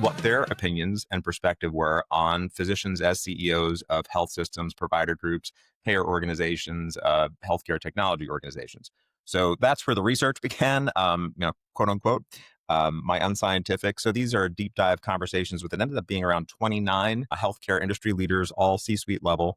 what their opinions and perspective were on physicians as CEOs of health systems, provider groups, payer organizations, healthcare technology organizations. So that's where the research began, quote unquote, my unscientific. So these are deep dive conversations with it ended up being around 29 healthcare industry leaders, all C-suite level.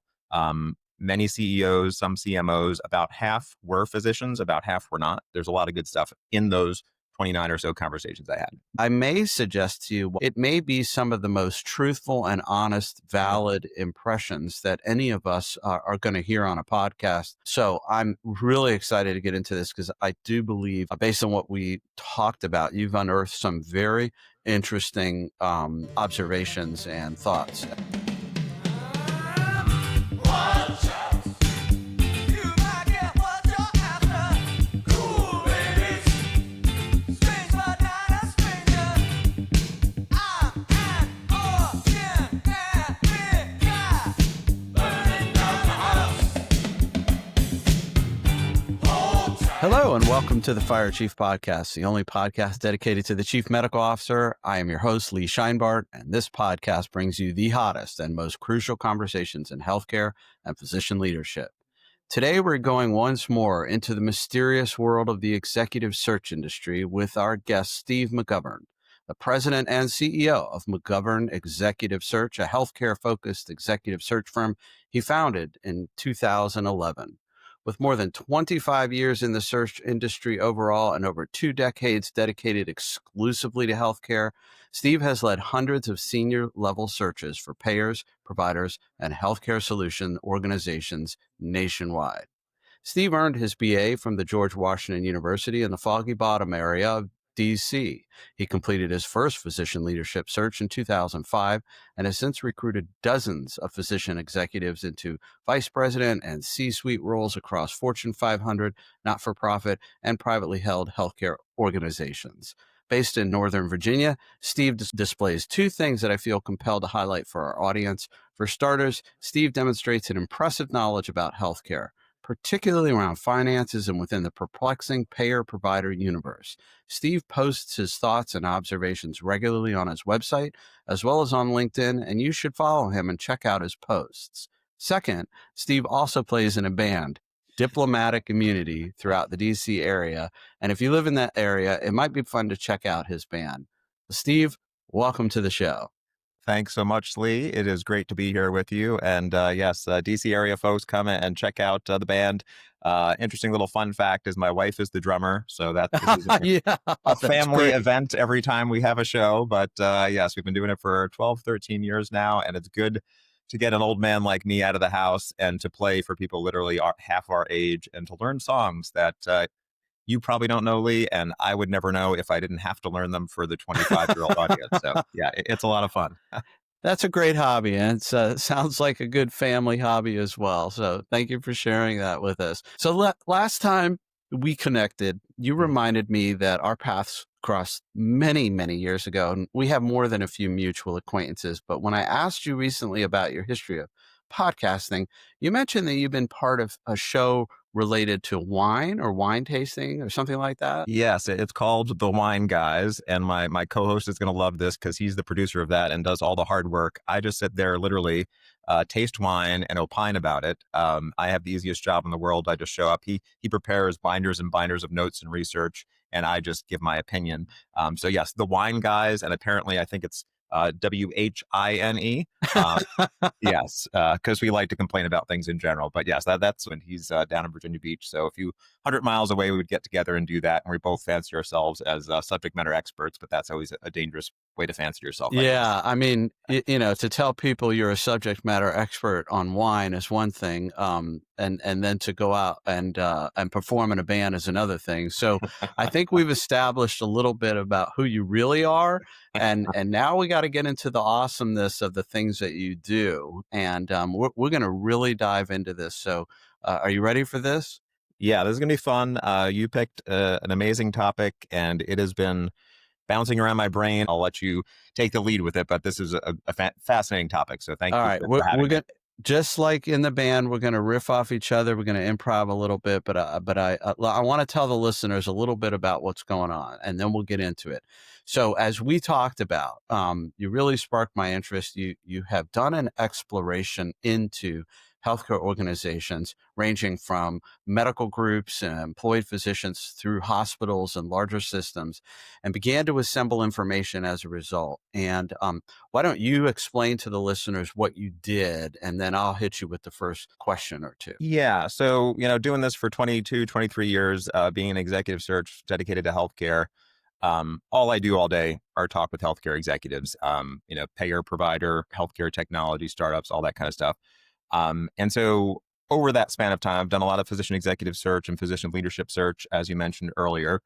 Many CEOs, some CMOs, about half were physicians, about half were not. There's a lot of good stuff in those 29 or so conversations I had. I may suggest to you, it may be some of the most truthful and honest, valid impressions that any of us are going to hear on a podcast. So I'm really excited to get into this because I do believe, based on what we talked about, you've unearthed some very interesting observations and thoughts. Hello and welcome to the Fire Chief Podcast, the only podcast dedicated to the Chief Medical Officer. I am your host, Lee Scheinbart, and this podcast brings you the hottest and most crucial conversations in healthcare and physician leadership. Today, we're going once more into the mysterious world of the executive search industry with our guest, Steve McGovern, the president and CEO of McGovern Executive Search, a healthcare-focused executive search firm he founded in 2011. With more than 25 years in the search industry overall and over 2 decades dedicated exclusively to healthcare, Steve has led hundreds of senior level searches for payers, providers, and healthcare solution organizations nationwide. Steve earned his BA from the George Washington University in the Foggy Bottom area of D.C. He completed his first physician leadership search in 2005 and has since recruited dozens of physician executives into vice president and C-suite roles across Fortune 500, not-for-profit, and privately held healthcare organizations. Based in Northern Virginia, Steve displays 2 things that I feel compelled to highlight for our audience. For starters, Steve demonstrates an impressive knowledge about healthcare, particularly around finances and within the perplexing payer-provider universe. Steve posts his thoughts and observations regularly on his website, as well as on LinkedIn, and you should follow him and check out his posts. Second, Steve also plays in a band, Diplomatic Immunity, throughout the DC area, and if you live in that area, it might be fun to check out his band. Steve, welcome to the show. Thanks so much, Lee. It is great to be here with you. And yes, DC area folks, come and check out the band. Interesting little fun fact is my wife is the drummer. So this is a family event every time we have a show. But yes, we've been doing it for 12, 13 years now. And it's good to get an old man like me out of the house and to play for people literally half our age and to learn songs that you probably don't know, Lee, and I would never know if I didn't have to learn them for the 25-year-old audience. So yeah, it's a lot of fun. That's a great hobby, and it sounds like a good family hobby as well. So thank you for sharing that with us. So last time we connected, you reminded me that our paths crossed many, many years ago, and we have more than a few mutual acquaintances. But when I asked you recently about your history of podcasting, you mentioned that you've been part of a show related to wine or wine tasting or something like that? Yes, it's called The Wine Guys, and my co-host is going to love this because he's the producer of that and does all the hard work. I just sit there literally, taste wine and opine about it. I have the easiest job in the world. I just show up. He prepares binders and binders of notes and research, and I just give my opinion. So yes, The Wine Guys, and apparently I think it's WHINE. Yes, because we like to complain about things in general. But yes, that's when he's down in Virginia Beach. So a few 100 miles away, we would get together and do that. And we both fancy ourselves as subject matter experts, but that's always a dangerous way to fancy yourself. Yeah, I mean, to tell people you're a subject matter expert on wine is one thing, and then to go out and perform in a band is another thing. So I think we've established a little bit about who you really are, and now we got to get into the awesomeness of the things that you do, and we're going to really dive into this. So are you ready for this? Yeah, this is going to be fun. You picked an amazing topic, and it has been bouncing around my brain. I'll let you take the lead with it, but this is a fascinating topic. So thank you for having me. just like in the band, we're going to riff off each other. We're going to improv a little bit, but I want to tell the listeners a little bit about what's going on, and then we'll get into it. So, as we talked about, you really sparked my interest. You have done an exploration into healthcare organizations, ranging from medical groups and employed physicians through hospitals and larger systems, and began to assemble information as a result. And why don't you explain to the listeners what you did, and then I'll hit you with the first question or two. Yeah. So, doing this for 22, 23 years, being an executive search dedicated to healthcare, all I do all day are talk with healthcare executives, payer, provider, healthcare technology, startups, all that kind of stuff. And so over that span of time, I've done a lot of physician executive search and physician leadership search, as you mentioned earlier,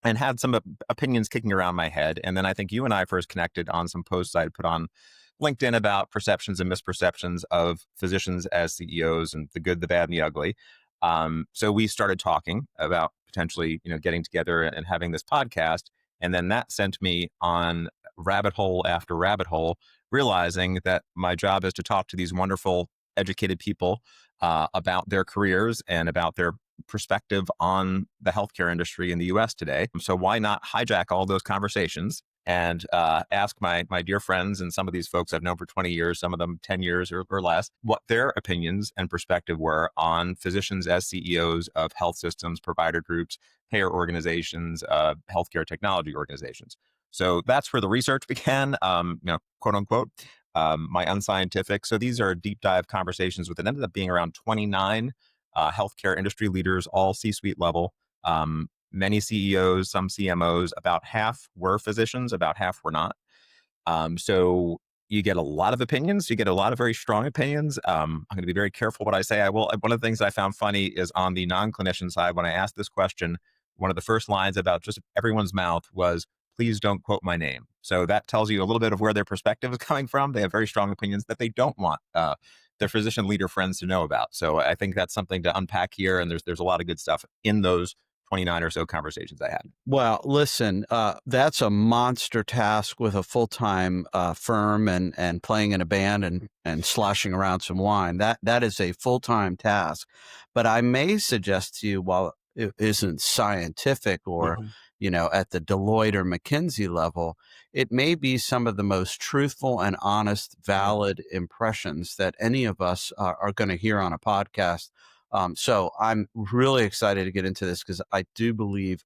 and had some opinions kicking around my head. And then I think you and I first connected on some posts I'd put on LinkedIn about perceptions and misperceptions of physicians as CEOs and the good, the bad, and the ugly. So we started talking about potentially, getting together and having this podcast. And then that sent me on rabbit hole after rabbit hole, realizing that my job is to talk to these wonderful, educated people about their careers and about their perspective on the healthcare industry in the US today. So why not hijack all those conversations and ask my dear friends and some of these folks I've known for 20 years, some of them 10 years or less, what their opinions and perspective were on physicians as CEOs of health systems, provider groups, payer organizations, healthcare technology organizations. So that's where the research began, quote unquote, my unscientific. So these are deep dive conversations with it ended up being around 29 healthcare industry leaders, all C-suite level, many CEOs, some CMOs. About half were physicians, about half were not. So you get a lot of opinions. You get a lot of very strong opinions. I'm going to be very careful what I say. I will. One of the things I found funny is on the non-clinician side, when I asked this question, one of the first lines about just everyone's mouth was, "Please don't quote my name." So that tells you a little bit of where their perspective is coming from. They have very strong opinions that they don't want their physician leader friends to know about. So I think that's something to unpack here. And there's a lot of good stuff in those 29 or so conversations I had. Well, listen, that's a monster task with a full-time firm and playing in a band and sloshing around some wine. That is a full-time task. But I may suggest to you, while it isn't scientific or Mhm. at the Deloitte or McKinsey level, it may be some of the most truthful and honest, Yeah. valid impressions that any of us are going to hear on a podcast. So I'm really excited to get into this because I do believe,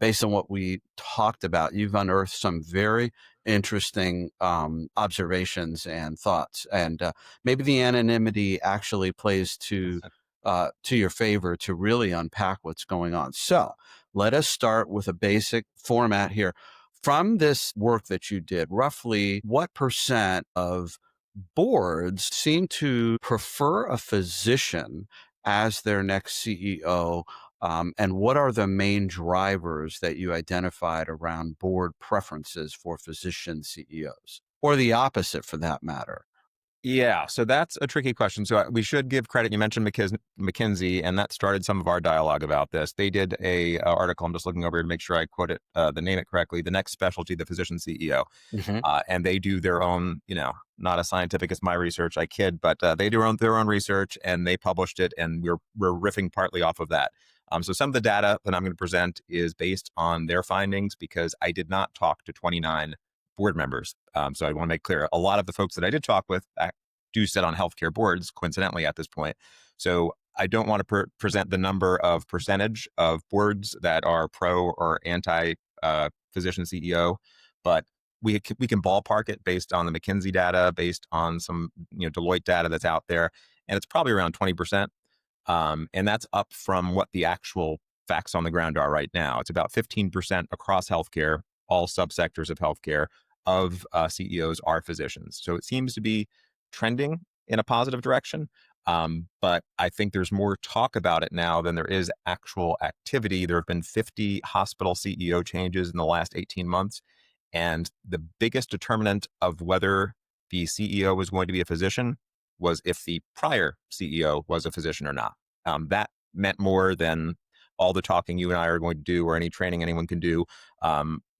based on what we talked about, you've unearthed some very interesting observations and thoughts, and maybe the anonymity actually plays to your favor to really unpack what's going on. So let us start with a basic format here. From this work that you did, roughly what percent of boards seem to prefer a physician as their next CEO? And what are the main drivers that you identified around board preferences for physician CEOs, or the opposite for that matter? Yeah, so that's a tricky question. So we should give credit. You mentioned McKinsey, and that started some of our dialogue about this. They did a article. I'm just looking over here to make sure I quote it, the name it correctly. The next specialty, the physician CEO, Hmm. and they do their own. Not as scientific as my research. I kid, but they do their own research, and they published it, and we're riffing partly off of that. So some of the data that I'm going to present is based on their findings because I did not talk to 29 board members. So I want to make clear a lot of the folks that I did talk with do sit on healthcare boards, coincidentally, at this point. So I don't want to present the number of percentage of boards that are pro or anti physician CEO, but we can ballpark it based on the McKinsey data, based on some Deloitte data that's out there, and it's probably around 20%. And that's up from what the actual facts on the ground are right now. It's about 15% across healthcare, all subsectors of healthcare, of CEOs are physicians. So it seems to be trending in a positive direction. But I think there's more talk about it now than there is actual activity. There have been 50 hospital CEO changes in the last 18 months. And the biggest determinant of whether the CEO was going to be a physician was if the prior CEO was a physician or not. That meant more than all the talking you and I are going to do or any training anyone can do.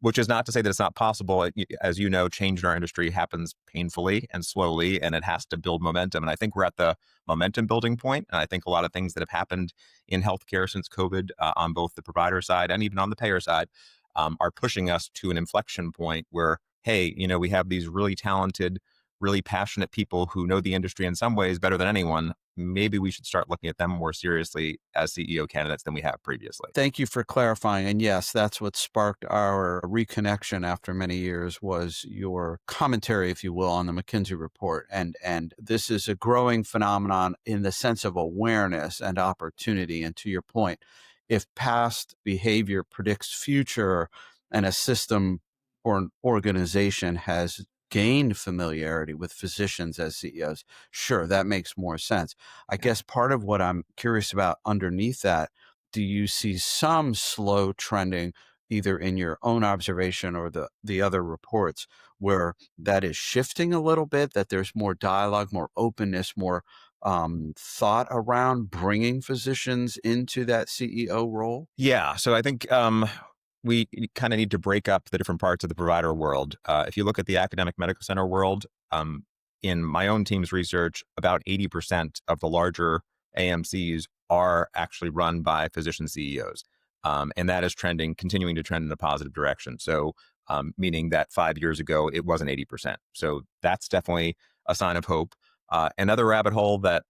Which is not to say that it's not possible. As you know, change in our industry happens painfully and slowly, and it has to build momentum. And I think we're at the momentum building point. And I think a lot of things that have happened in healthcare since COVID, on both the provider side and even on the payer side, are pushing us to an inflection point where, hey, we have these really talented, really passionate people who know the industry in some ways better than anyone. Maybe we should start looking at them more seriously as CEO candidates than we have previously. Thank you for clarifying. And yes, that's what sparked our reconnection after many years was your commentary, if you will, on the McKinsey report. And this is a growing phenomenon in the sense of awareness and opportunity. And to your point, if past behavior predicts future and a system or an organization has gained familiarity with physicians as CEOs, sure, that makes more sense. I guess part of what I'm curious about underneath that, do you see some slow trending either in your own observation or the other reports where that is shifting a little bit, that there's more dialogue, more openness, more thought around bringing physicians into that CEO role? Yeah. So I think we kind of need to break up the different parts of the provider world. If you look at the academic medical center world, in my own team's research, about 80% of the larger AMCs are actually run by physician CEOs. And that is continuing to trend in a positive direction. So, meaning that 5 years ago, it wasn't 80%. So that's definitely a sign of hope. Another rabbit hole that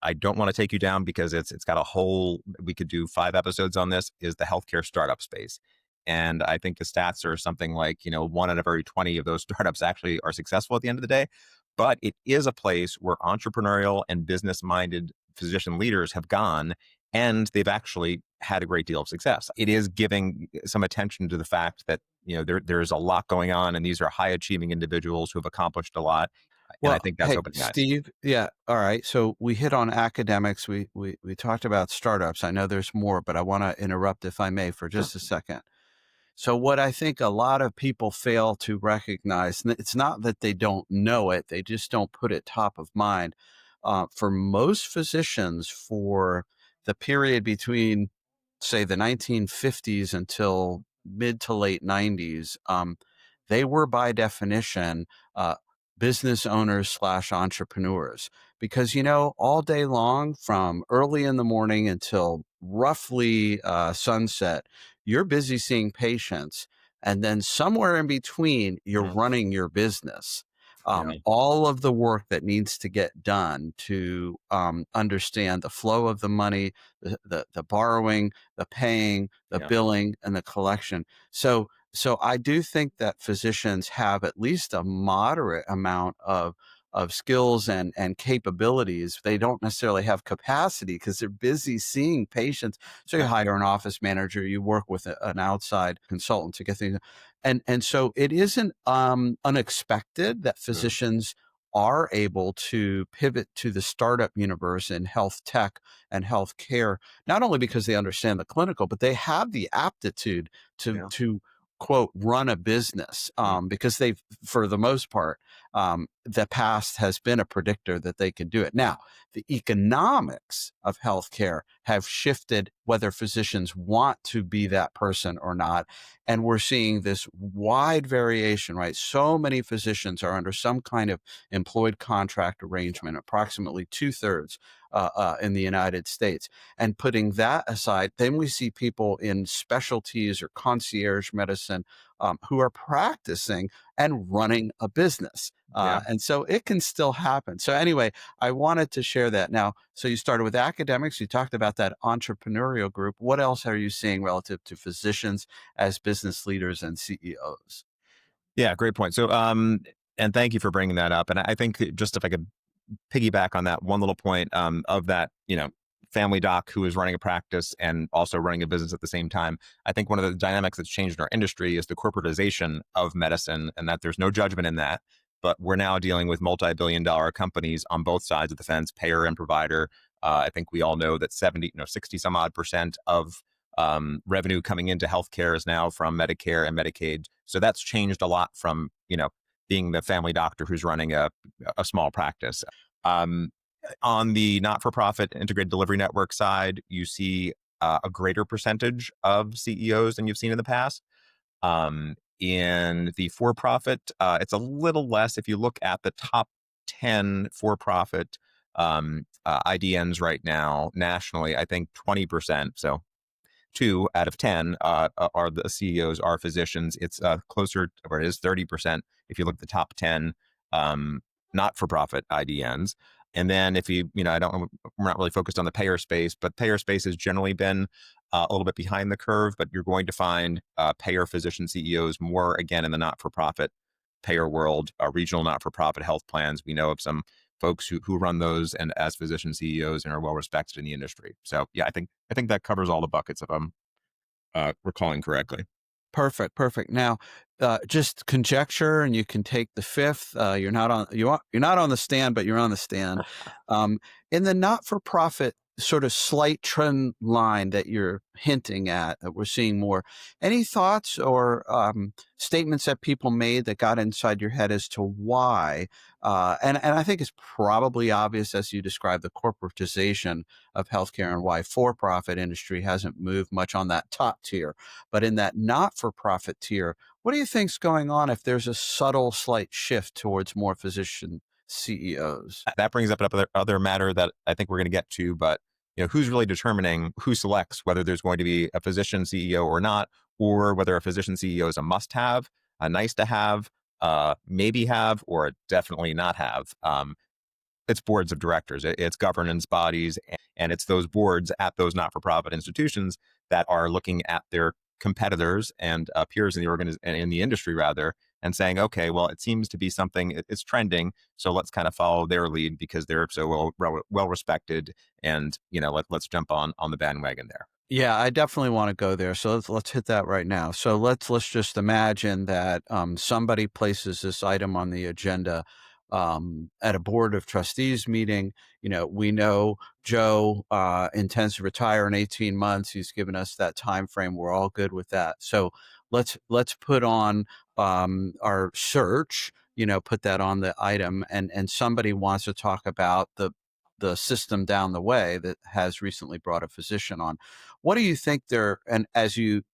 I don't want to take you down because it's got a whole, we could do 5 episodes on this, is the healthcare startup space. And I think the stats are something like, 1 out of every 20 of those startups actually are successful at the end of the day. But it is a place where entrepreneurial and business minded physician leaders have gone, and they've actually had a great deal of success. It is giving some attention to the fact that, there's a lot going on, and these are high achieving individuals who have accomplished a lot. And I Well, think that's hey, opening eyes. Steve, yeah, all right. So we hit on academics. We talked about startups. I know there's more, but I want to interrupt, if I may, for Sure. just a second. So what I think a lot of people fail to recognize, and it's not that they don't know it, they just don't put it top of mind. For most physicians, for the period between, say, the 1950s until mid to late 90s, they were by definition business owners slash entrepreneurs because, all day long from early in the morning until roughly sunset, you're busy seeing patients. And then somewhere in between, you're Mhm. running your business. Yeah. All of the work that needs to get done to understand the flow of the money, the borrowing, the paying, the Yeah. billing, and the collection. So I do think that physicians have at least a moderate amount of skills and capabilities. They don't necessarily have capacity because they're busy seeing patients. So you Yeah. hire an office manager, you work with an outside consultant to get things. And so it isn't unexpected that Mm. physicians are able to pivot to the startup universe in health tech and health care, not only because they understand the clinical, but they have the aptitude Yeah. to quote run a business Mm. because they've, for the most part, the past has been a predictor that they can do it. Now, the economics of healthcare have shifted whether physicians want to be that person or not. And we're seeing this wide variation, right? So many physicians are under some kind of employed contract arrangement, approximately 2/3 in the United States. And putting that aside, then we see people in specialties or concierge medicine who are practicing and running a business. Yeah. And so it can still happen. So, anyway, I wanted to share that. Now, so you started with academics, you talked about that entrepreneurial group. What else are you seeing relative to physicians as business leaders and CEOs? Yeah. Great point. So, and thank you for bringing that up. And I think just if I could piggyback on that one little point, of that, family doc who is running a practice and also running a business at the same time. I think one of the dynamics that's changed in our industry is the corporatization of medicine, and that there's no judgment in that. But we're now dealing with multi-billion-dollar companies on both sides of the fence, payer and provider. I think we all know that 60 some odd percent of revenue coming into healthcare is now from Medicare and Medicaid. So that's changed a lot from, being the family doctor who's running a small practice. Um, on the not-for-profit integrated delivery network side, you see a greater percentage of CEOs than you've seen in the past. In the for-profit, it's a little less. If you look at the top 10 for-profit IDNs right now nationally, I think 20%. So 2 out of 10 are the CEOs are physicians. It's closer, or it is 30% if you look at the top 10 not-for-profit IDNs. And then if we're not really focused on the payer space, but payer space has generally been a little bit behind the curve, but you're going to find payer physician CEOs more again in the not-for-profit payer world, regional not-for-profit health plans. We know of some folks who run those and as physician CEOs and are well respected in the industry. So yeah, I think that covers all the buckets if I'm recalling correctly. Perfect. Now, just conjecture, and you can take the fifth. You're not on the stand, but you're on the stand. Um, in the not-for-profit sort of slight trend line that you're hinting at, that we're seeing more. Any thoughts or statements that people made that got inside your head as to why? And I think it's probably obvious as you describe the corporatization of healthcare and why for-profit industry hasn't moved much on that top tier. But in that not-for-profit tier, what do you think's going on if there's a subtle, slight shift towards more physician CEOs? That brings up another other matter that I think we're going to get to, but who's really determining who selects whether there's going to be a physician CEO or not, or whether a physician CEO is a must-have, a nice-to-have, maybe have, or a definitely not have. It's boards of directors, it's governance bodies, and it's those boards at those not-for-profit institutions that are looking at their competitors and peers in in the industry rather, and saying, okay, well, it seems to be something, it's trending, so let's kind of follow their lead because they're so well respected, and let's jump on the bandwagon there. Yeah, I definitely want to go there. So let's hit that right now. So let's just imagine that somebody places this item on the agenda at a board of trustees meeting. We know Joe intends to retire in 18 months. He's given us that time frame. We're all good with that. So let's put on our search. Put that on the item, and somebody wants to talk about the system down the way that has recently brought a physician on. What do you think and as you've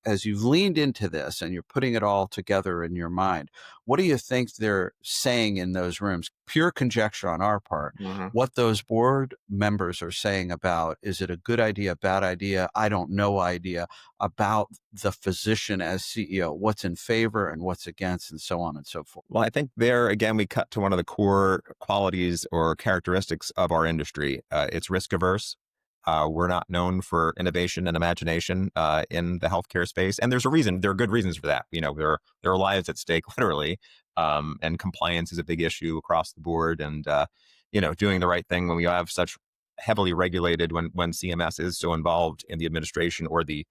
leaned into this and you're putting it all together in your mind, what do you think they're saying in those rooms? Pure conjecture on our part. Mhm. What those board members are saying about, is it a good idea, bad idea? I don't know idea about the physician as CEO, what's in favor and what's against, and so on and so forth. Well, I think there again we cut to one of the core qualities or characteristics of our industry. It's risk averse. We're not known for innovation and imagination in the healthcare space, and there's a reason. There are good reasons for that. There are lives at stake, literally, and compliance is a big issue across the board. And doing the right thing when we have such heavily regulated, when CMS is so involved in the administration or the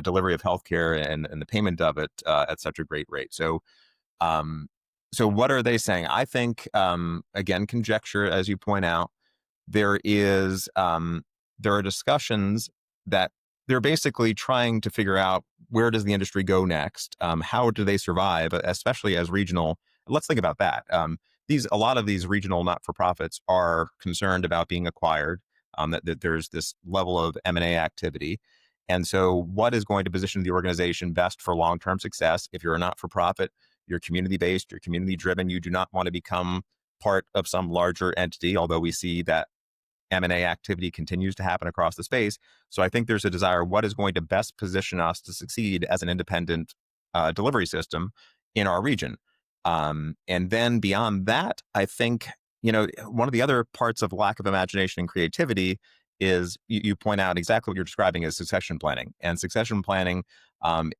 delivery of healthcare and the payment of it at such a great rate. Um, so what are they saying? I think, again, conjecture, as you point out, there is, there are discussions that they're basically trying to figure out where does the industry go next? How do they survive, especially as regional? Let's think about that. A lot of these regional not-for-profits are concerned about being acquired, that there's this level of M&A activity. And so what is going to position the organization best for long-term success? If you're a not-for-profit, you're community-based, you're community-driven, you do not want to become part of some larger entity, although we see that M&A activity continues to happen across the space. So I think there's a desire, what is going to best position us to succeed as an independent delivery system in our region? And then beyond that, I think, one of the other parts of lack of imagination and creativity is you point out exactly what you're describing as succession planning. And succession planning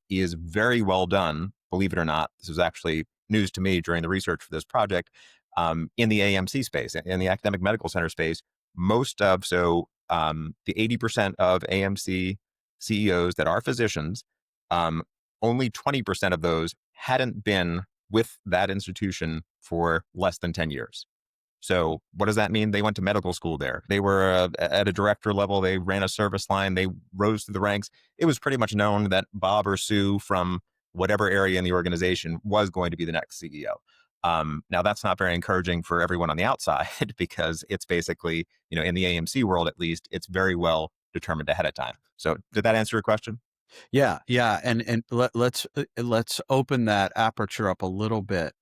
is very well done, believe it or not. This was actually news to me during the research for this project, in the AMC space, in the academic medical center space. The 80% of AMC CEOs that are physicians, only 20% of those hadn't been with that institution for less than 10 years. So what does that mean? They went to medical school there. They were at a director level. They ran a service line. They rose through the ranks. It was pretty much known that Bob or Sue from whatever area in the organization was going to be the next CEO. Now, that's not very encouraging for everyone on the outside because it's basically, in the AMC world, at least, it's very well determined ahead of time. So did that answer your question? Yeah, yeah, and let's open that aperture up a little bit.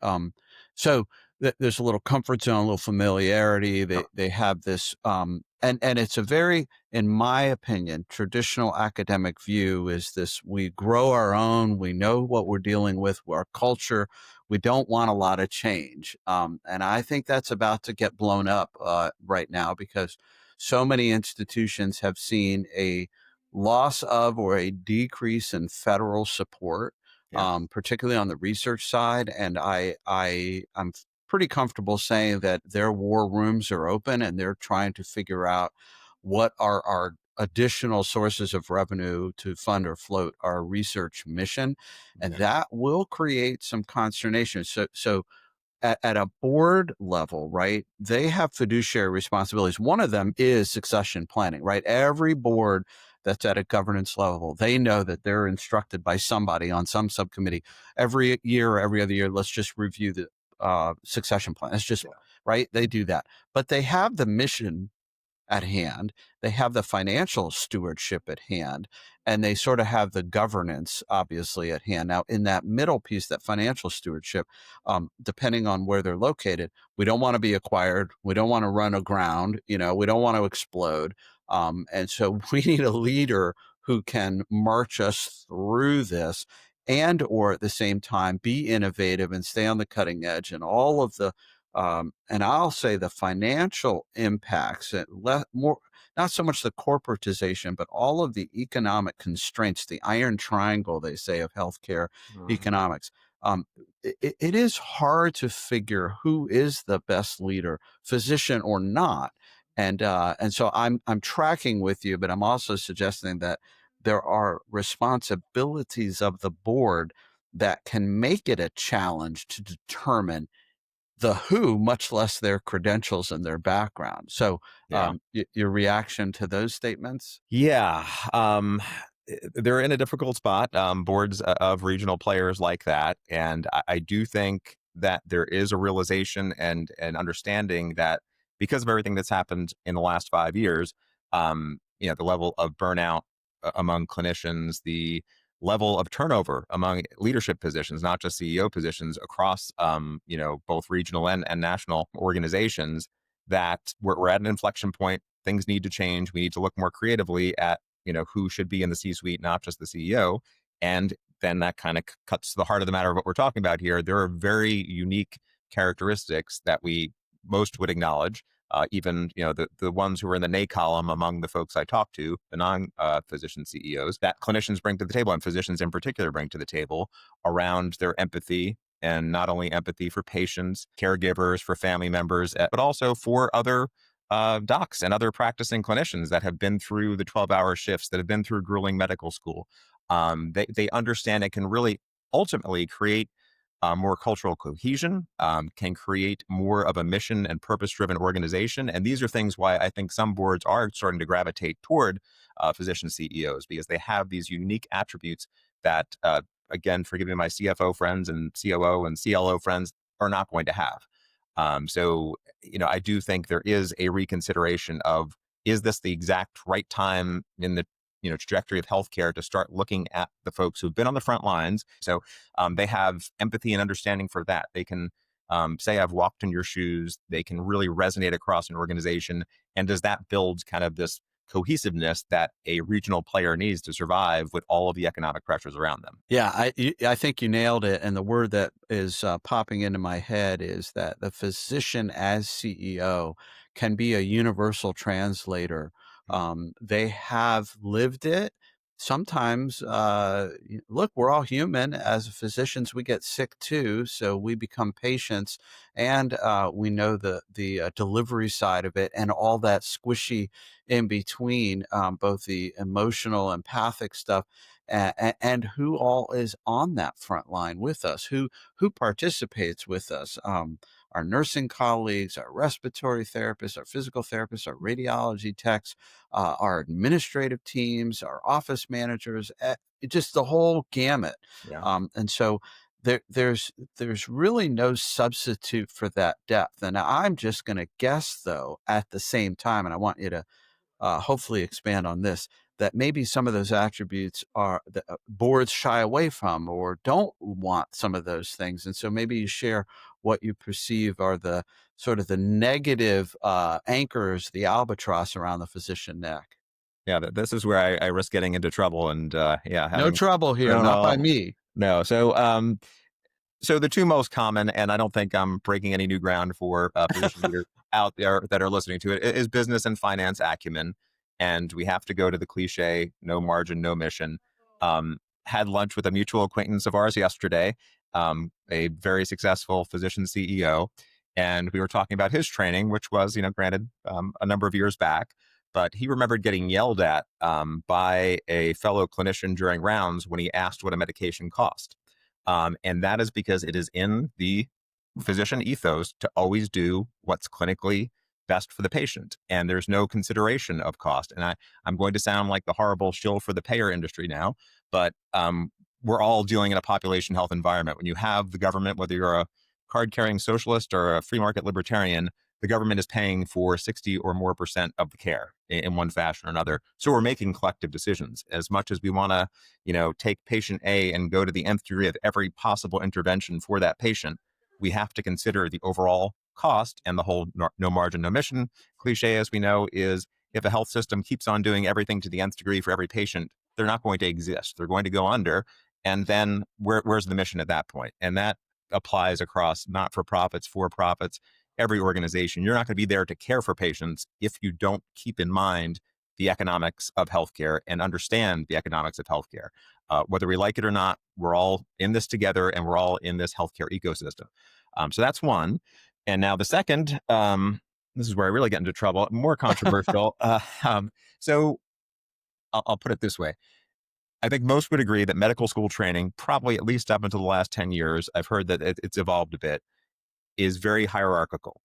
So there's a little comfort zone, a little familiarity. They have this, and it's a very, in my opinion, traditional academic view is this: we grow our own, we know what we're dealing with, our culture. We don't want a lot of change, and I think that's about to get blown up right now because so many institutions have seen a loss of or a decrease in federal support, Yeah. particularly on the research side. And I'm pretty comfortable saying that their war rooms are open and they're trying to figure out what are our additional sources of revenue to fund or float our research mission. And Yeah. that will create some consternation. So at a board level, right, they have fiduciary responsibilities. One of them is succession planning, right? Every board that's at a governance level, they know that they're instructed by somebody on some subcommittee every year or every other year. Let's just review the succession plan. It's just Yeah. right. They do that, but they have the mission at hand. They have the financial stewardship at hand, and they sort of have the governance obviously at hand. Now, in that middle piece, that financial stewardship, depending on where they're located, we don't want to be acquired. We don't want to run aground. We don't want to explode. And so we need a leader who can march us through this and or at the same time be innovative and stay on the cutting edge and all of the and I'll say the financial impacts, more not so much the corporatization, but all of the economic constraints, the iron triangle they say of healthcare Mhm. economics. It is hard to figure who is the best leader, physician or not, and so I'm tracking with you, but I'm also suggesting that there are responsibilities of the board that can make it a challenge to determine the who, much less their credentials and their background. So, Yeah. your reaction to those statements? Yeah, they're in a difficult spot, boards of regional players like that, and I do think that there is a realization and an understanding that because of everything that's happened in the last 5 years, the level of burnout among clinicians, the level of turnover among leadership positions, not just CEO positions across, both regional and national organizations, that we're at an inflection point. Things need to change. We need to look more creatively at who should be in the C-suite, not just the CEO. And then that kind of cuts to the heart of the matter of what we're talking about here. There are very unique characteristics that we most would acknowledge. Even the ones who are in the nay column among the folks I talk to, the non-physician CEOs, that clinicians bring to the table, and physicians in particular bring to the table, around their empathy, and not only empathy for patients, caregivers, for family members, but also for other docs and other practicing clinicians that have been through the 12-hour shifts, that have been through grueling medical school. They understand it can really ultimately create more cultural cohesion, can create more of a mission and purpose driven organization. And these are things why I think some boards are starting to gravitate toward physician CEOs, because they have these unique attributes that, again, forgive me, my CFO friends and COO and CLO friends are not going to have. So, I do think there is a reconsideration of, is this the exact right time in the trajectory of healthcare to start looking at the folks who've been on the front lines. So they have empathy and understanding for that. They can say, I've walked in your shoes. They can really resonate across an organization. And does that build kind of this cohesiveness that a regional player needs to survive with all of the economic pressures around them? Yeah, I think you nailed it, and the word that is, popping into my head is that the physician as CEO can be a universal translator. They have lived it. Sometimes, look, we're all human. As physicians, we get sick too, so we become patients, and we know the delivery side of it and all that squishy in between, both the emotional, empathic stuff and who all is on that front line with us, who participates with us. Our nursing colleagues, our respiratory therapists, our physical therapists, our radiology techs, our administrative teams, our office managers, just the whole gamut. Yeah. And so there's really no substitute for that depth. And I'm just going to guess, though, at the same time, and I want you to hopefully expand on this, that maybe some of those attributes are the boards shy away from or don't want some of those things. And so maybe you share what you perceive are the sort of the negative anchors, the albatross around the physician neck. Yeah, this is where I risk getting into trouble, and yeah, No having trouble here, not by no, me. no. So the two most common, and I don't think I'm breaking any new ground for physician leaders out there that are listening to it, is business and finance acumen. And we have to go to the cliche: no margin, no mission. Had lunch with a mutual acquaintance of ours yesterday, a very successful physician CEO, and we were talking about his training, which was, granted, a number of years back. But he remembered getting yelled at by a fellow clinician during rounds when he asked what a medication cost. And that is because it is in the physician ethos to always do what's clinically best for the patient. And there's no consideration of cost. And I'm going to sound like the horrible shill for the payer industry now, but we're all dealing in a population health environment. When you have the government, whether you're a card carrying socialist or a free market libertarian, the government is paying for 60 or more percent of the care in one fashion or another. So we're making collective decisions. As much as we want to, take patient A and go to the nth degree of every possible intervention for that patient, we have to consider the overall cost. And the whole no margin, no mission cliche, as we know, is if a health system keeps on doing everything to the nth degree for every patient, they're not going to exist. They're going to go under. And then where's the mission at that point? And that applies across not for profits, for profits, every organization. You're not going to be there to care for patients if you don't keep in mind the economics of healthcare and understand the economics of healthcare. Whether we like it or not, we're all in this together and we're all in this healthcare ecosystem. So that's one. And now the second, this is where I really get into trouble, more controversial. So I'll put it this way. I think most would agree that medical school training, probably at least up until the last 10 years, I've heard that it's evolved a bit, is very hierarchical.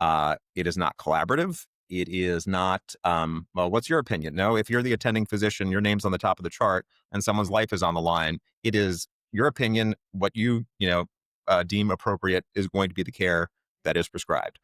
It is not collaborative. It is not, well, what's your opinion? No, if you're the attending physician, your name's on the top of the chart and someone's life is on the line. It is your opinion. What you deem appropriate is going to be the care that is prescribed.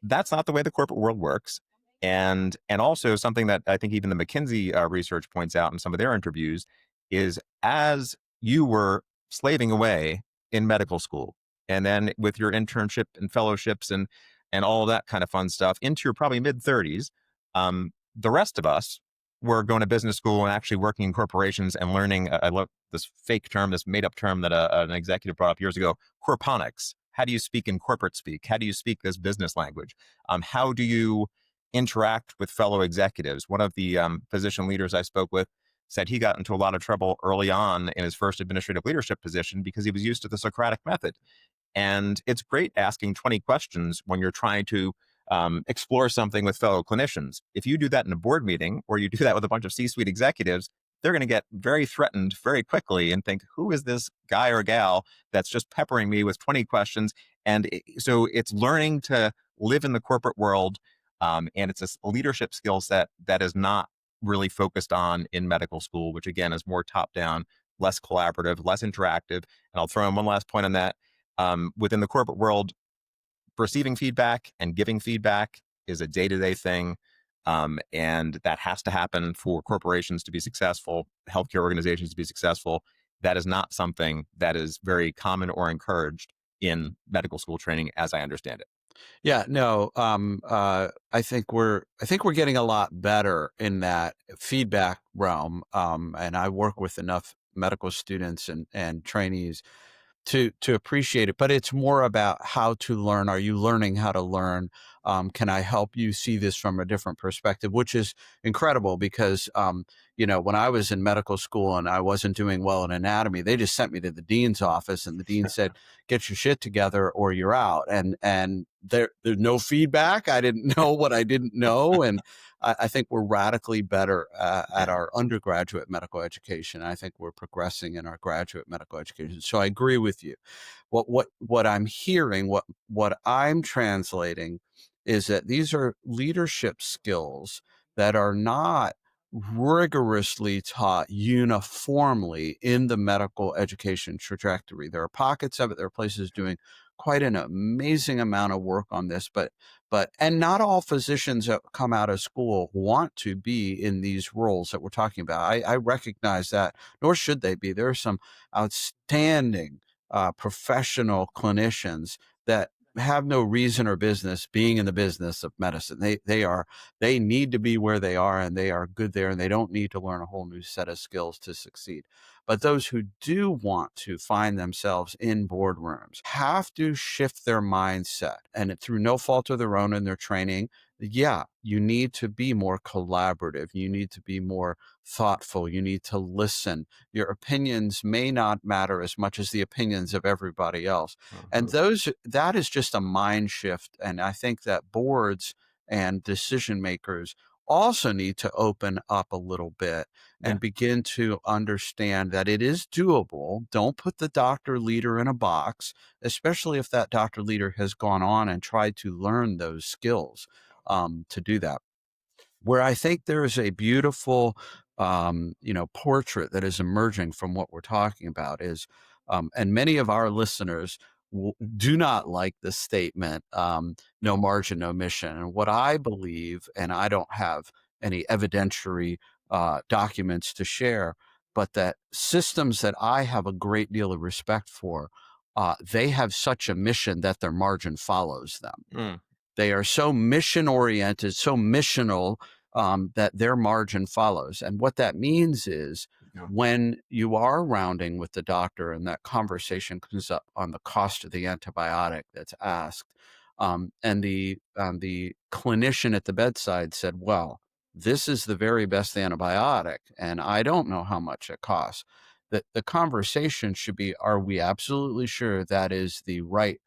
That's not the way the corporate world works. And also something that I think even the McKinsey research points out in some of their interviews is as you were slaving away in medical school, and then with your internship and fellowships and all of that kind of fun stuff into your probably mid 30s, the rest of us were going to business school and actually working in corporations and learning. I love this fake term, this made up term that an executive brought up years ago: corponics. How do you speak in corporate speak? How do you speak this business language? How do you interact with fellow executives? One of the physician leaders I spoke with said he got into a lot of trouble early on in his first administrative leadership position because he was used to the Socratic method. And it's great asking 20 questions when you're trying to explore something with fellow clinicians. If you do that in a board meeting or you do that with a bunch of C-suite executives, they're going to get very threatened very quickly and think, who is this guy or gal that's just peppering me with 20 questions? So it's learning to live in the corporate world. And it's a leadership skill set that is not really focused on in medical school, which again is more top down, less collaborative, less interactive. And I'll throw in one last point on that. Within the corporate world, receiving feedback and giving feedback is a day-to-day thing. And that has to happen for corporations to be successful, healthcare organizations to be successful. That is not something that is very common or encouraged in medical school training, as I understand it. Yeah, no, I think we're getting a lot better in that feedback realm. And I work with enough medical students and trainees to appreciate it, but it's more about how to learn. Are you learning how to learn? Can I help you see this from a different perspective? Which is incredible because, when I was in medical school and I wasn't doing well in anatomy, they just sent me to the dean's office and the dean said, get your shit together or you're out. And there's no feedback. I didn't know what I didn't know. And I think we're radically better at our undergraduate medical education. I think we're progressing in our graduate medical education. So I agree with you. What I'm hearing, what I'm translating is that these are leadership skills that are not rigorously taught uniformly in the medical education trajectory. There are pockets of it. There are places doing quite an amazing amount of work on this, and not all physicians that come out of school want to be in these roles that we're talking about. I recognize that, nor should they be. There are some outstanding professional clinicians that have no reason or business being in the business of medicine. They need to be where they are, and they are good there, and they don't need to learn a whole new set of skills to succeed. But those who do want to find themselves in boardrooms have to shift their mindset, and through no fault of their own in their training. Yeah, you need to be more collaborative. You need to be more thoughtful. You need to listen. Your opinions may not matter as much as the opinions of everybody else. And Mhm. that is just a mind shift. And I think that boards and decision makers also need to open up a little bit Yeah. and begin to understand that it is doable. Don't put the doctor leader in a box, especially if that doctor leader has gone on and tried to learn those skills to do that. Where I think there is a beautiful, portrait that is emerging from what we're talking about is, and many of our listeners do not like the statement, no margin, no mission. And what I believe, and I don't have any evidentiary documents to share, but that systems that I have a great deal of respect for, they have such a mission that their margin follows them. Mm. They are so mission oriented, so missional, that their margin follows. And what that means is Yeah. when you are rounding with the doctor and that conversation comes up on the cost of the antibiotic that's asked, and the clinician at the bedside said, "Well, this is the very best antibiotic, and I don't know how much it costs." The conversation should be, are we absolutely sure that is the right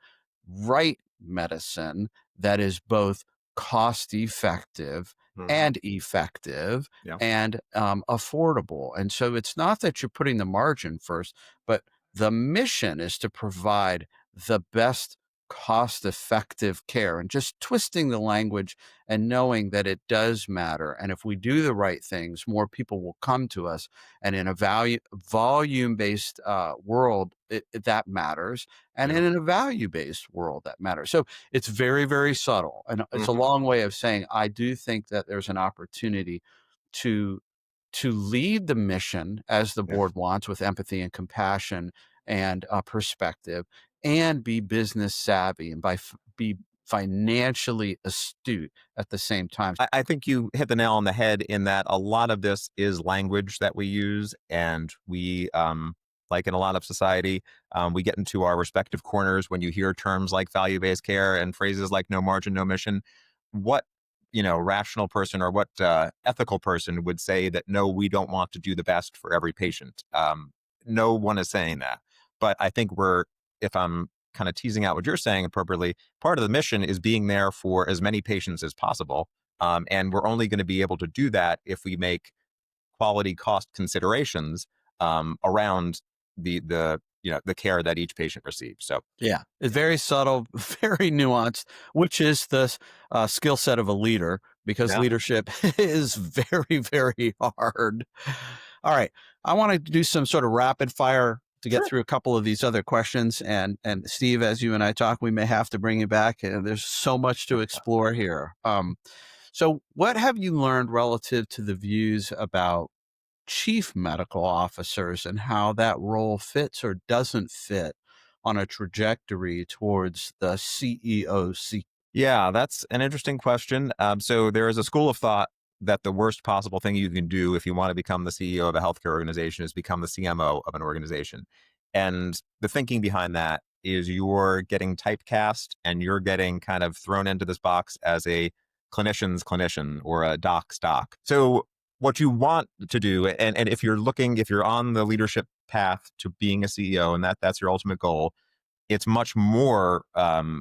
medicine that is both cost Mhm. effective Yeah. and affordable. And so it's not that you're putting the margin first, but the mission is to provide the best cost effective care, and just twisting the language and knowing that it does matter. And if we do the right things, more people will come to us. And in a volume based world, that matters, and Yeah. in a value based world that matters. So it's very, very subtle. And it's a Mhm. long way of saying I do think that there's an opportunity to lead the mission as the Yeah. board wants, with empathy and compassion and perspective, and be business savvy and be financially astute at the same time. I think you hit the nail on the head in that a lot of this is language that we use, and we, like in a lot of society, we get into our respective corners when you hear terms like value-based care and phrases like no margin, no mission. What rational person or what ethical person would say that no, we don't want to do the best for every patient? No one is saying that, but I think if I'm kind of teasing out what you're saying appropriately, part of the mission is being there for as many patients as possible, and we're only going to be able to do that if we make quality cost considerations around the care that each patient receives. So Yeah, it's very subtle, very nuanced, which is the skill set of a leader, because yeah, leadership is very, very hard. All right, I want to do some sort of rapid fire to get sure. through a couple of these other questions. And Steve, as you and I talk, we may have to bring you back. And there's so much to explore here. So, what have you learned relative to the views about chief medical officers and how that role fits or doesn't fit on a trajectory towards the CEO seat? Yeah, that's an interesting question. So there is a school of thought that the worst possible thing you can do if you want to become the CEO of a healthcare organization is become the CMO of an organization. And the thinking behind that is you're getting typecast and you're getting kind of thrown into this box as a clinician's clinician or a doc's doc. So what you want to do, and if you're on the leadership path to being a CEO and that's your ultimate goal, it's much more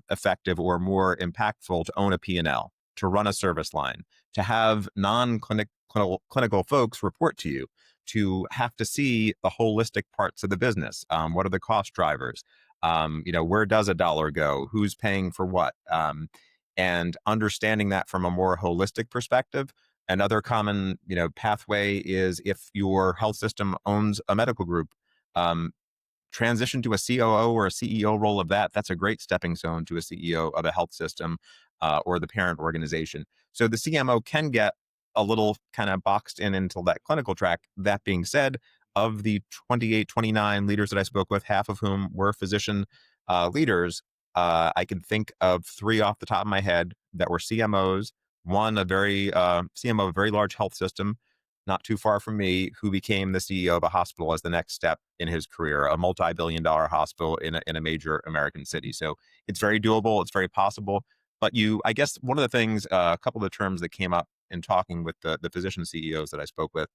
effective or more impactful to own a P&L, to run a service line, to have non-clinical folks report to you, to have to see the holistic parts of the business. What are the cost drivers? Where does a dollar go? Who's paying for what? And understanding that from a more holistic perspective. Another common, pathway is if your health system owns a medical group, um, transition to a COO or a CEO role of that, that's a great stepping stone to a CEO of a health system or the parent organization. So the CMO can get a little kind of boxed in into that clinical track. That being said, of the 28, 29 leaders that I spoke with, half of whom were physician leaders, I can think of three off the top of my head that were CMOs. One, a very CMO of a very large health system, not too far from me, who became the CEO of a hospital as the next step in his career, a multi-billion-dollar hospital in a major American city. So it's very doable. It's very possible. But I guess one of the things, a couple of the terms that came up in talking with the physician CEOs that I spoke with,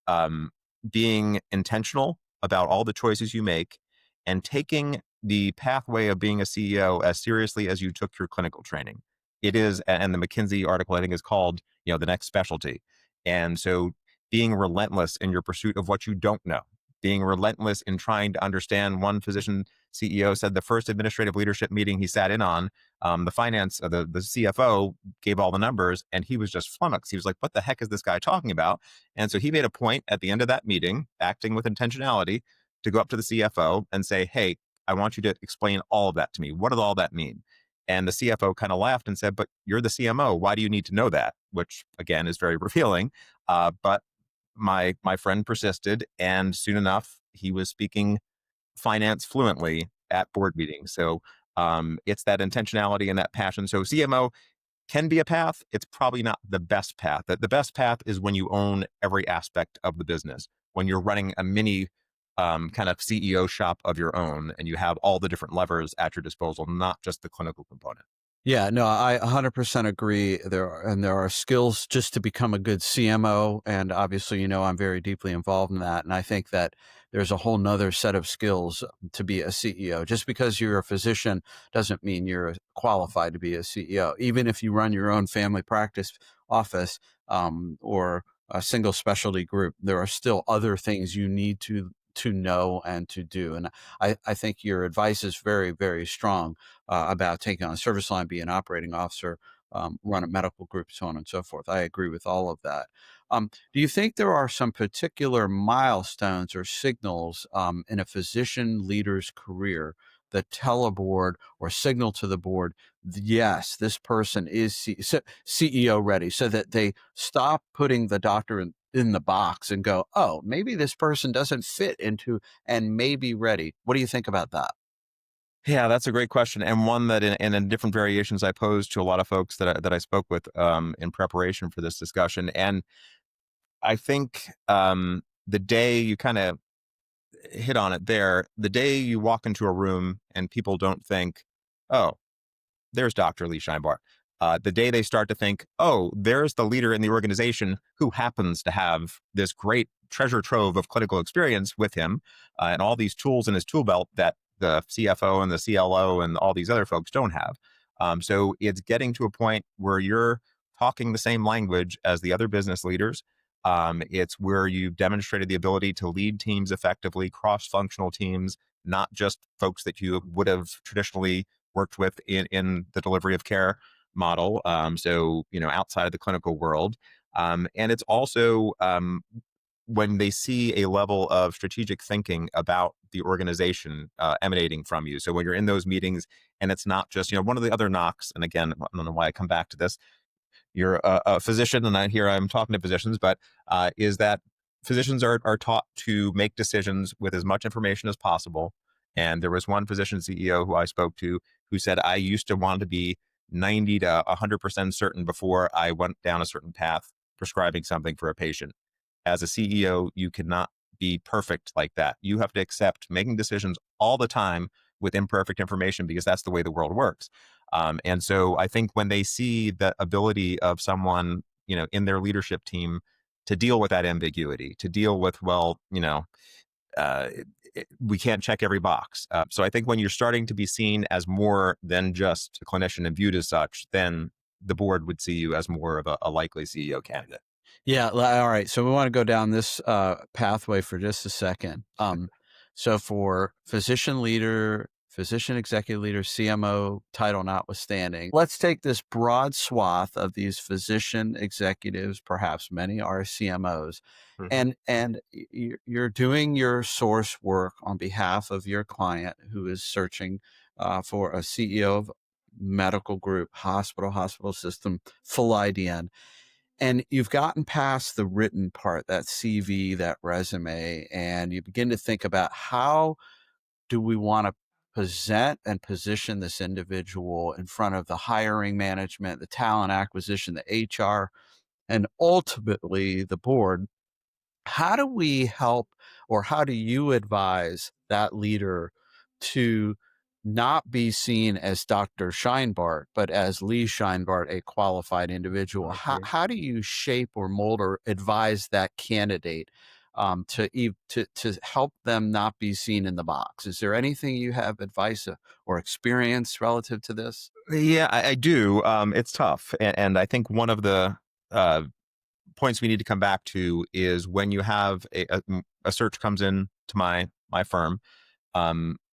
um, being intentional about all the choices you make and taking the pathway of being a CEO as seriously as you took your clinical training. It is, and the McKinsey article I think is called, the next specialty. And so being relentless in your pursuit of what you don't know, being relentless in trying to understand. One physician CEO said the first administrative leadership meeting he sat in on, the CFO gave all the numbers and he was just flummoxed. He was like, what the heck is this guy talking about? And so he made a point at the end of that meeting, acting with intentionality, to go up to the CFO and say, hey, I want you to explain all of that to me. What does all that mean? And the CFO kind of laughed and said, but you're the CMO. Why do you need to know that? Which again is very revealing. But my friend persisted, and soon enough, he was speaking finance fluently at board meetings. So it's that intentionality and that passion. So CMO can be a path. It's probably not the best path. The best path is when you own every aspect of the business, when you're running a mini kind of CEO shop of your own, and you have all the different levers at your disposal, not just the clinical component. Yeah, no, I 100% agree. There are skills just to become a good CMO. And obviously, I'm very deeply involved in that. And I think that there's a whole nother set of skills to be a CEO. Just because you're a physician doesn't mean you're qualified to be a CEO. Even if you run your own family practice office, or a single specialty group, there are still other things you need to know and to do. And I think your advice is very, very strong about taking on a service line, be an operating officer, run a medical group, so on and so forth. I agree with all of that. Do you think there are some particular milestones or signals in a physician leader's career that tell a board or signal to the board, yes, this person is CEO ready, so that they stop putting the doctor in the box and go, oh, maybe this person doesn't fit into and may be ready. What do you think about that? Yeah, that's a great question, and one that in different variations I posed to a lot of folks that I spoke with in preparation for this discussion. And I think the day you kind of hit on it there, the day you walk into a room and people don't think, oh, there's Dr. Lee Scheinbart. The day they start to think, oh, there's the leader in the organization who happens to have this great treasure trove of clinical experience with him and all these tools in his tool belt that the CFO and the CLO and all these other folks don't have. So it's getting to a point where you're talking the same language as the other business leaders. It's where you've demonstrated the ability to lead teams effectively, cross-functional teams, not just folks that you would have traditionally worked with in the delivery of care model. So, outside of the clinical world. And it's also when they see a level of strategic thinking about the organization emanating from you. So when you're in those meetings and it's not just, one of the other knocks, and again, I don't know why I come back to this, you're a physician, and I'm talking to physicians, but is that physicians are taught to make decisions with as much information as possible. And there was one physician CEO who I spoke to who said, I used to want to be 90 to 100% certain before I went down a certain path prescribing something for a patient. As a CEO, you cannot be perfect like that. You have to accept making decisions all the time with imperfect information, because that's the way the world works. And so I think when they see the ability of someone, in their leadership team to deal with that ambiguity, to deal with, well, uh, we can't check every box. So I think when you're starting to be seen as more than just a clinician and viewed as such, then the board would see you as more of a likely CEO candidate. Yeah. All right. So we want to go down this pathway for just a second. So for physician leader, physician, executive leader, CMO title notwithstanding. Let's take this broad swath of these physician executives, perhaps many are CMOs, Mhm. and you're doing your source work on behalf of your client who is searching for a CEO of medical group, hospital system, full IDN. And you've gotten past the written part, that CV, that resume, and you begin to think about how do we want to present and position this individual in front of the hiring management, the talent acquisition, the HR, and ultimately the board. How do we help, or how do you advise that leader to not be seen as Dr. Scheinbart, but as Lee Scheinbart, a qualified individual? Mhm. How do you shape or mold or advise that candidate to help them not be seen in the box? Is there anything you have advice or experience relative to this? Yeah, I do. It's tough, and I think one of the uh, points we need to come back to is when you have a search comes in to my firm.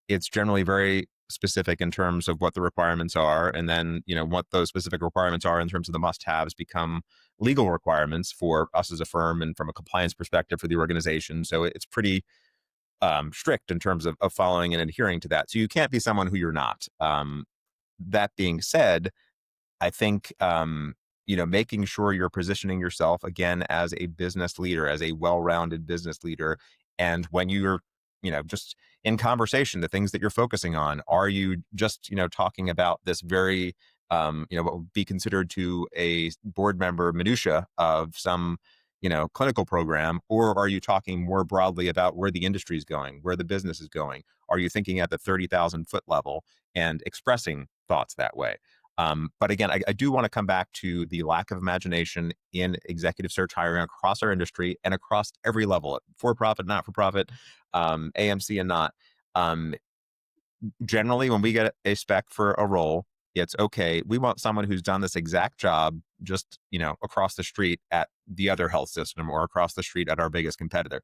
It's generally very specific in terms of what the requirements are, and then what those specific requirements are in terms of the must-haves become legal requirements for us as a firm and from a compliance perspective for the organization. So it's pretty strict in terms of following and adhering to that. So you can't be someone who you're not. That being said, I think making sure you're positioning yourself again as a business leader, as a well-rounded business leader, and when you're just in conversation, the things that you're focusing on, are you just talking about this very what would be considered to a board member minutia of some clinical program, or are you talking more broadly about where the industry is going, where the business is going? Are you thinking at the 30,000-foot level and expressing thoughts that way? But again, I do want to come back to the lack of imagination in executive search hiring across our industry and across every level, for profit, not for profit, AMC and not. Um, Generally, when we get a spec for a role, it's okay. We want someone who's done this exact job just across the street at the other health system or across the street at our biggest competitor.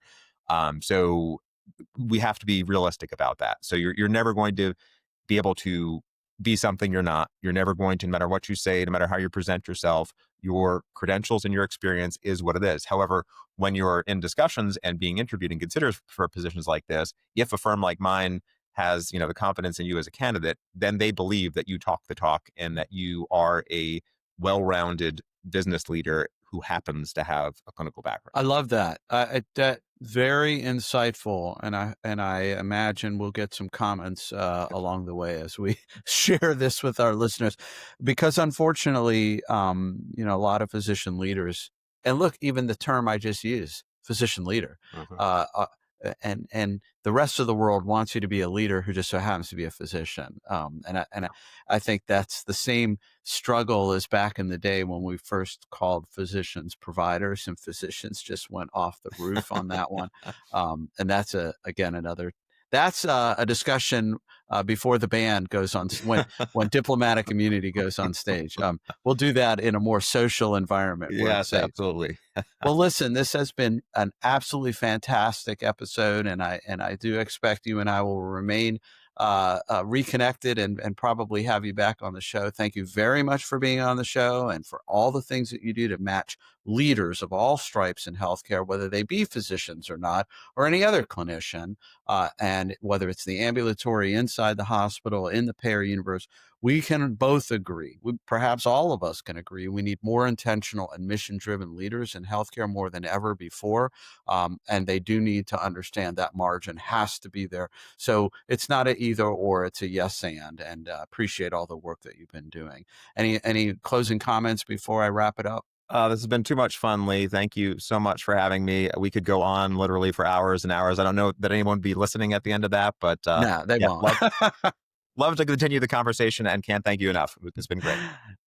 So we have to be realistic about that. So you're never going to be able to be something you're not. You're never going to, no matter what you say, no matter how you present yourself, your credentials and your experience is what it is. However, when you're in discussions and being interviewed and considered for positions like this, if a firm like mine has the confidence in you as a candidate, then they believe that you talk the talk and that you are a well-rounded business leader who happens to have a clinical background. I love that. That very insightful, and I imagine we'll get some comments along the way as we share this with our listeners, because unfortunately, a lot of physician leaders, and look, even the term I just used, physician leader, Mhm. uh, uh, and the rest of the world wants you to be a leader who just so happens to be a physician, I think that's the same struggle as back in the day when we first called physicians providers, and physicians just went off the roof on that one. And that's a discussion before the band goes on when diplomatic immunity goes on stage. We'll do that in a more social environment where it's Yes, safe. absolutely. Well, listen, this has been an absolutely fantastic episode, and I do expect you and I will remain reconnected and probably have you back on the show. Thank you very much for being on the show and for all the things that you do to match leaders of all stripes in healthcare, whether they be physicians or not, or any other clinician, and whether it's the ambulatory, inside the hospital, in the payer universe. We can both agree, perhaps all of us can agree, we need more intentional and mission-driven leaders in healthcare more than ever before. And they do need to understand that margin has to be there. So it's not a either or, it's a yes and appreciate all the work that you've been doing. Any closing comments before I wrap it up? This has been too much fun, Lee. Thank you so much for having me. We could go on literally for hours and hours. I don't know that anyone would be listening at the end of that, but No, they yeah, won't. love to continue the conversation and can't thank you enough. It's been great.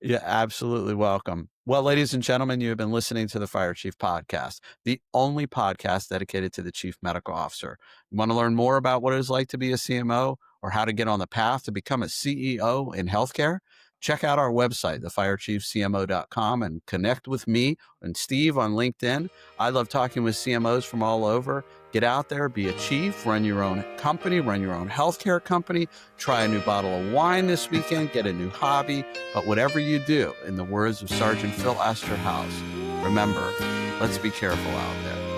Yeah, absolutely welcome. Well, ladies and gentlemen, you have been listening to the Fire Chief Podcast, the only podcast dedicated to the Chief Medical Officer. You want to learn more about what it is like to be a CMO or how to get on the path to become a CEO in healthcare? check out our website, thefirechiefcmo.com, and connect with me and Steve on LinkedIn. I love talking with CMOs from all over. Get out there, be a chief, run your own company, run your own healthcare company, try a new bottle of wine this weekend, get a new hobby. But whatever you do, in the words of Sergeant Phil Esterhaus, remember, let's be careful out there.